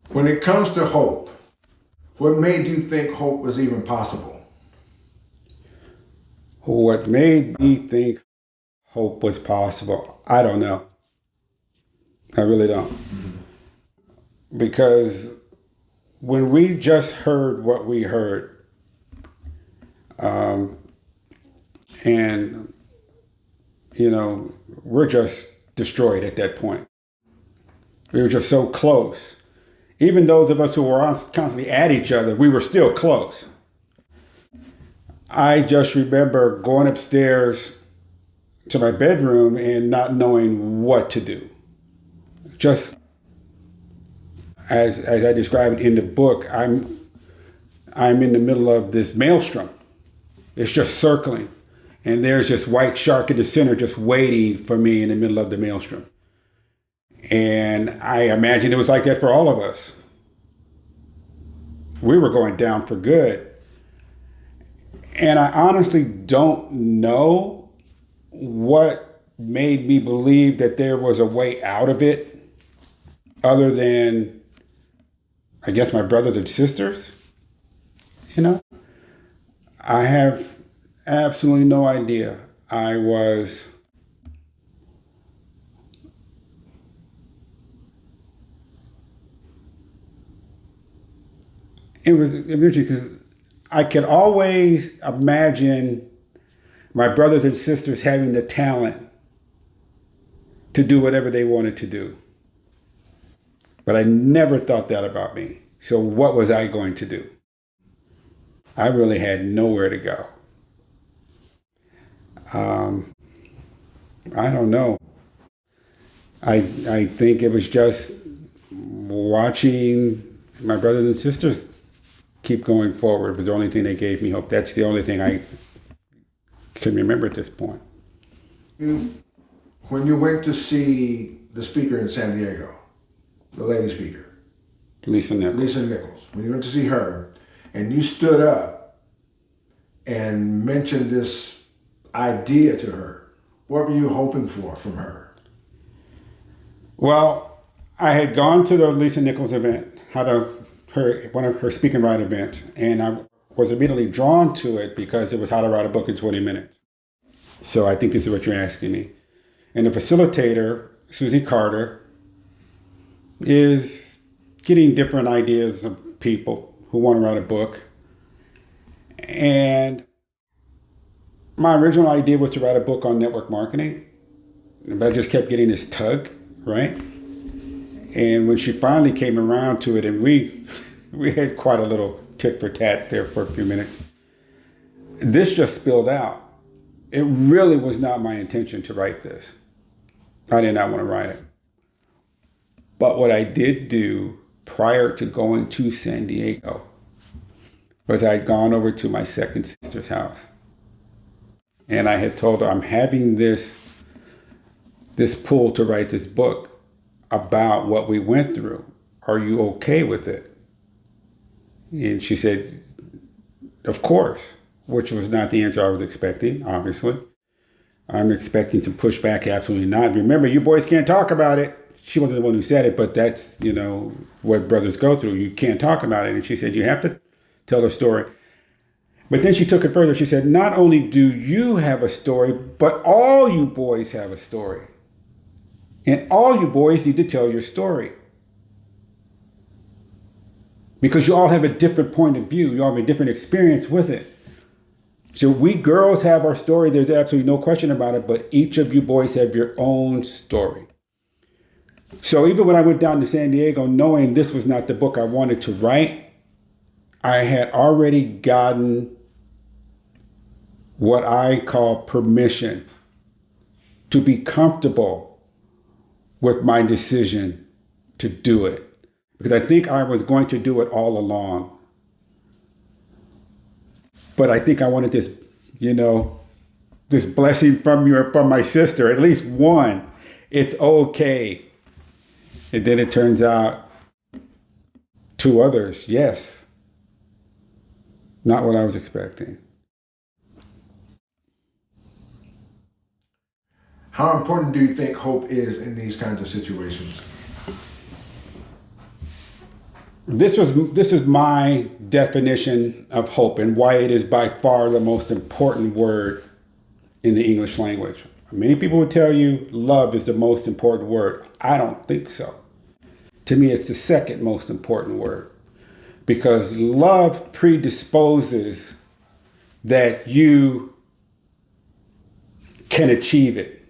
When it comes to hope, what made you think hope was even possible? What made me think hope was possible? I don't know. I really don't. Because when we just heard what we heard, um, and, we're just destroyed at that point. We were just so close. Even those of us who were constantly at each other, we were still close. I just remember going upstairs to my bedroom and not knowing what to do. Just as I described in the book, I'm in the middle of this maelstrom. It's just circling. And there's this white shark in the center just waiting for me in the middle of the maelstrom. And I imagine it was like that for all of us. We were going down for good. And I honestly don't know what made me believe that there was a way out of it other than, I guess, my brothers and sisters. I have absolutely no idea. It was interesting because I could always imagine my brothers and sisters having the talent to do whatever they wanted to do. But I never thought that about me. So what was I going to do? I really had nowhere to go. I don't know. I think it was just watching my brothers and sisters keep going forward was the only thing that gave me hope. That's the only thing I can remember at this point. When you went to see the speaker in San Diego, the lady speaker, Lisa Nichols. Lisa Nichols, when you went to see her and you stood up and mentioned this idea to her, what were you hoping for from her? Well, I had gone to the Lisa Nichols event, one of her speak and write events, and I was immediately drawn to it because it was how to write a book in 20 minutes. So I think this is what you're asking me. And the facilitator, Susie Carter, is getting different ideas of people who want to write a book. And my original idea was to write a book on network marketing, but I just kept getting this tug, right? And when she finally came around to it, and we had quite a little tit for tat there for a few minutes, this just spilled out. It really was not my intention to write this. I did not want to write it. But what I did do prior to going to San Diego was I'd gone over to my second sister's house. And I had told her, I'm having this pull to write this book about what we went through. Are you okay with it? And she said, of course, which was not the answer I was expecting, obviously. I'm expecting some pushback, absolutely not. Remember, you boys can't talk about it. She wasn't the one who said it, but that's, what brothers go through. You can't talk about it. And she said, you have to tell the story. But then she took it further. She said, not only do you have a story, but all you boys have a story. And all you boys need to tell your story. Because you all have a different point of view. You all have a different experience with it. So we girls have our story. There's absolutely no question about it. But each of you boys have your own story. So even when I went down to San Diego, knowing this was not the book I wanted to write, I had already gotten what I call permission to be comfortable with my decision to do it. Because I think I was going to do it all along. But I think I wanted this, this blessing from you or from my sister, at least one. It's okay. And then it turns out 2 others, yes. Not what I was expecting. How important do you think hope is in these kinds of situations? This is my definition of hope and why it is by far the most important word in the English language. Many people would tell you love is the most important word. I don't think so. To me, it's the second most important word, because love predisposes that you can achieve it.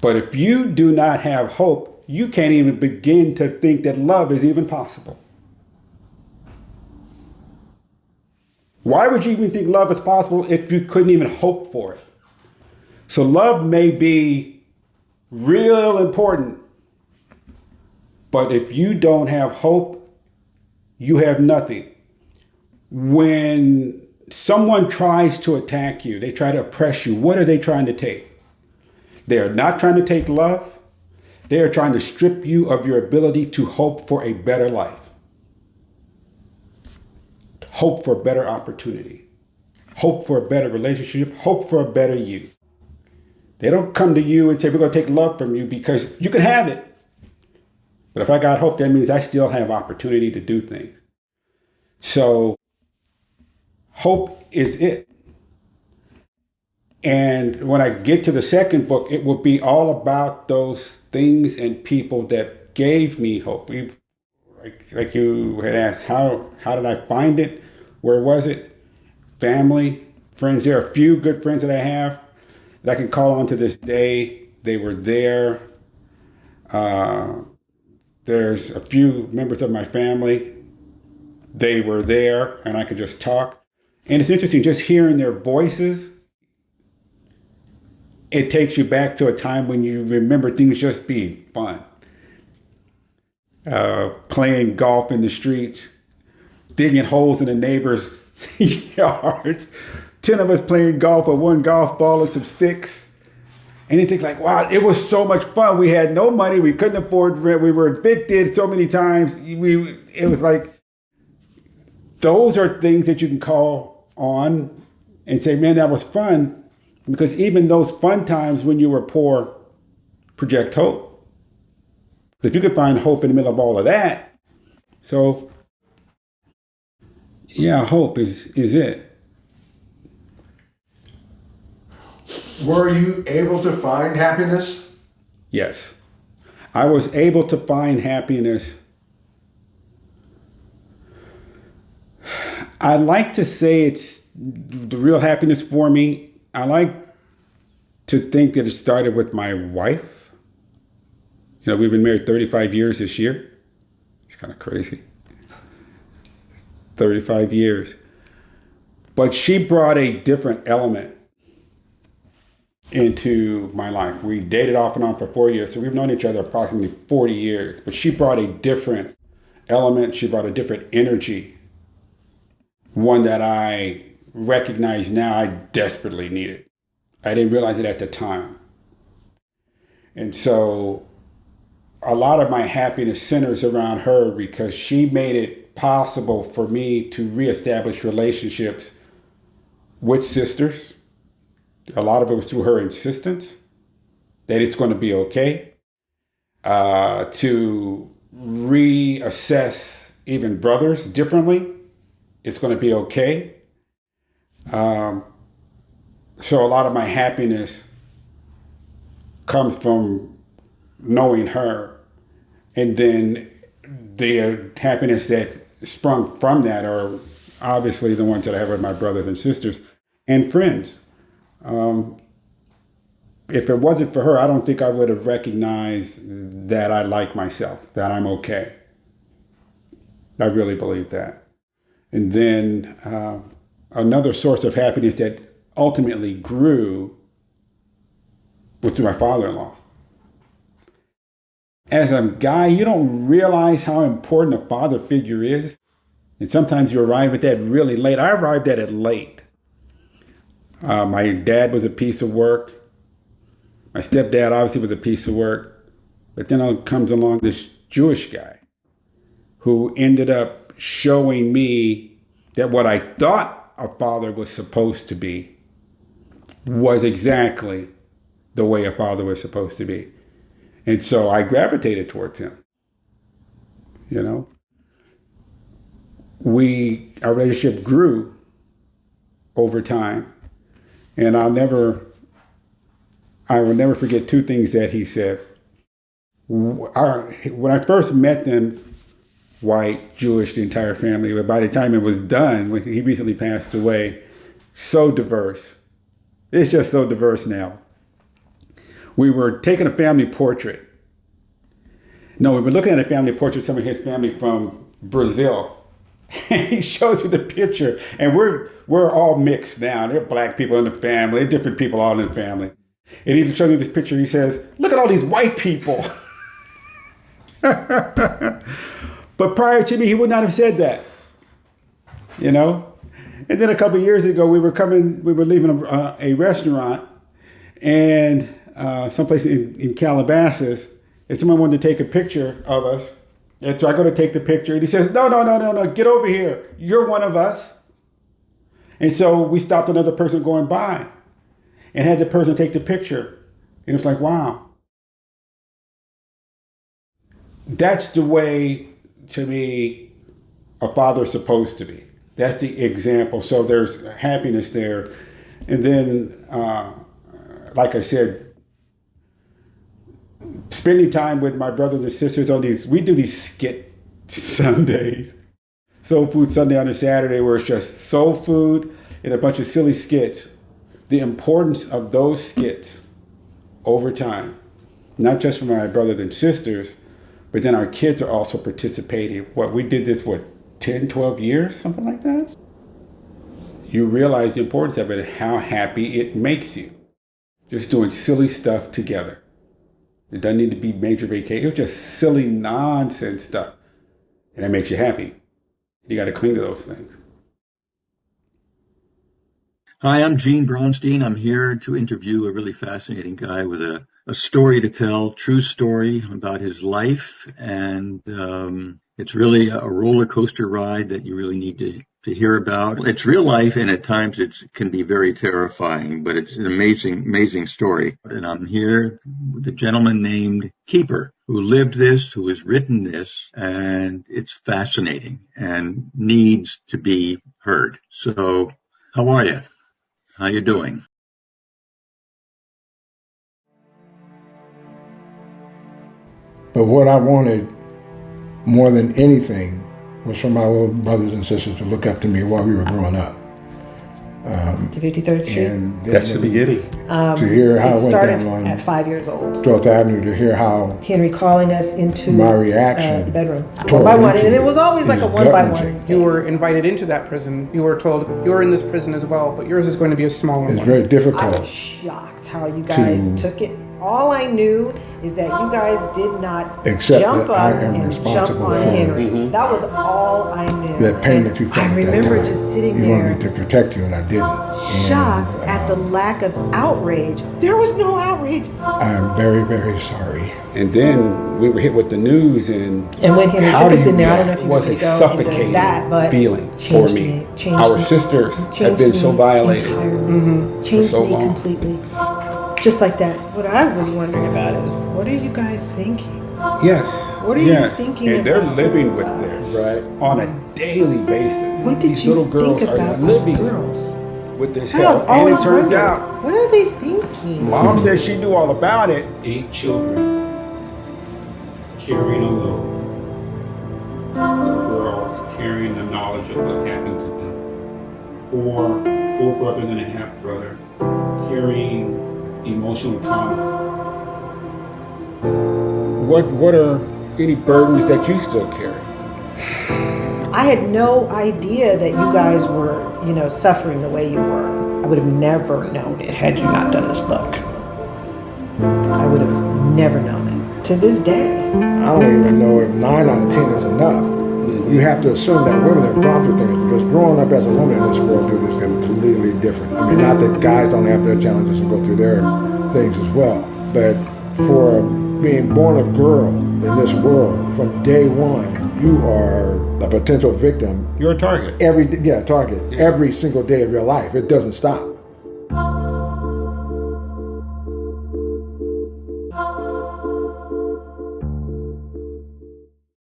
But if you do not have hope, you can't even begin to think that love is even possible. Why would you even think love is possible if you couldn't even hope for it? So love may be real important, but if you don't have hope, you have nothing. When someone tries to attack you, they try to oppress you, what are they trying to take? They are not trying to take love. They are trying to strip you of your ability to hope for a better life. Hope for better opportunity. Hope for a better relationship. Hope for a better you. They don't come to you and say, we're going to take love from you because you can have it. But if I got hope, that means I still have opportunity to do things. So hope is it. And when I get to the second book, it will be all about those things and people that gave me hope. Like you had asked, how did I find it? Where was it? Family, friends. There are a few good friends that I have that I can call on to this day. They were there. There's a few members of my family. They were there, and I could just talk. And it's interesting, just hearing their voices. It takes you back to a time when you remember things just being fun. Playing golf in the streets, digging holes in the neighbors' yards. 10 of us playing golf with one golf ball and some sticks. And you think like, wow, it was so much fun. We had no money. We couldn't afford rent. We were evicted so many times. It was like, those are things that you can call on and say, man, that was fun. Because even those fun times when you were poor project hope. If you could find hope in the middle of all of that. So, yeah, hope is it. Were you able to find happiness? Yes. I was able to find happiness. I like to say it's the real happiness for me. I like to think that it started with my wife. You know, we've been married 35 years this year. It's kind of crazy. 35 years. But she brought a different element into my life. We dated off and on for 4 years, so we've known each other approximately 40 years. But she brought a different element. She brought a different energy. One that I recognize now I desperately needed. I didn't realize it at the time. And so a lot of my happiness centers around her because she made it possible for me to reestablish relationships with sisters. A lot of it was through her insistence that it's going to be okay. To reassess even brothers differently. It's going to be okay. So a lot of my happiness comes from knowing her. And then the happiness that sprung from that are obviously the ones that I have with my brothers and sisters and friends. If it wasn't for her, I don't think I would have recognized that I like myself, that I'm okay. I really believe that. And then another source of happiness that ultimately grew was through my father-in-law. As a guy, you don't realize how important a father figure is. And sometimes you arrive at that really late. I arrived at it late. My dad was a piece of work. My stepdad obviously was a piece of work. But then comes along this Jewish guy who ended up showing me that what I thought a father was supposed to be was exactly the way a father was supposed to be. And so I gravitated towards him, you know. our relationship grew over time. And I will never forget two things that he said. When I first met them, white, Jewish, the entire family, but by the time it was done, when he recently passed away, so diverse. It's just so diverse now. We were taking a family portrait. No, we were looking at a family portrait of some of his family from Brazil. And he shows me the picture, and we're all mixed now. There are black people in the family, different people all in the family. And he shows me this picture. He says, "Look at all these white people." But prior to me, he would not have said that. You know. And then a couple of years ago, we were leaving a restaurant, and someplace in Calabasas, and someone wanted to take a picture of us. And so I go to take the picture, and he says, no, get over here. You're one of us. And so we stopped another person going by and had the person take the picture. And it was like, wow. That's the way, to me, a father's supposed to be. That's the example. So there's happiness there. And then, like I said, spending time with my brothers and sisters on we do these skit Sundays. Soul Food Sunday on a Saturday, where it's just soul food and a bunch of silly skits. The importance of those skits over time, not just for my brothers and sisters, but then our kids are also participating. We did this, 10, 12 years, something like that? You realize the importance of it and how happy it makes you. Just doing silly stuff together. It doesn't need to be major vacation. It's just silly nonsense stuff. And that makes you happy. You got to cling to those things. Hi, I'm Gene Braunstein. I'm here to interview a really fascinating guy with a story to tell, true story about his life. And it's really a roller coaster ride that you really need to hear about. It's real life, and at times it can be very terrifying, but it's an amazing story. And I'm here with a gentleman named Keeper, who lived this, who has written this, and it's fascinating and needs to be heard. So, how are you? How you doing? But what I wanted more than anything was for my little brothers and sisters to look up to me while we were growing up. To 53rd Street? And That's the beginning. to hear how it it went started down on at 5 years old. 12th Avenue, to hear how Henry calling us into my reaction the bedroom. toward One by one. into And it was always like a is one by gut-wrenching. one. You were invited into that prison. You were told, you're in this prison as well, but yours is going to be a smaller it's one. very I difficult. was shocked how you guys took it. All I knew is that you guys did not Accept jump that up I am and jump responsible on for Henry. That was all I knew. That pain And that you felt I at that remember time. just sitting You there wanted me to protect you, and I didn't. shocked And, at the lack of outrage. There was no outrage. I'm very, very sorry. And then we were hit with the news, and And when Henry how took us do in there, I don't know if you was want a to go suffocating into that, but feeling for changed me. changed Our me, sisters had changed been so me violated. entirely. Changed so me long. completely. Just like that. What I was wondering about is, what are you guys thinking? Yes. What are you thinking And they're about living with us? this on a daily basis. What did These you little girls think are about us living girls? with this I've help. And it always turns wondered, out, what are they thinking? Mom says she knew all about it. 8 children carrying a load. Girls carrying the knowledge of what happened to them. Four brothers and a half brother carrying emotional trauma. What are any burdens that you still carry? I had no idea that you guys were, suffering the way you were. I would have never known it had you not done this book. I would have never known it. To this day. I don't even know if 9 out of 10 is enough. You have to assume that women have gone through things, because growing up as a woman in this world, dude, is completely different. I mean, not that guys don't have their challenges and go through their things as well, but for being born a girl in this world, from day one, you are a potential victim. You're a target. Target every single day of your life. It doesn't stop.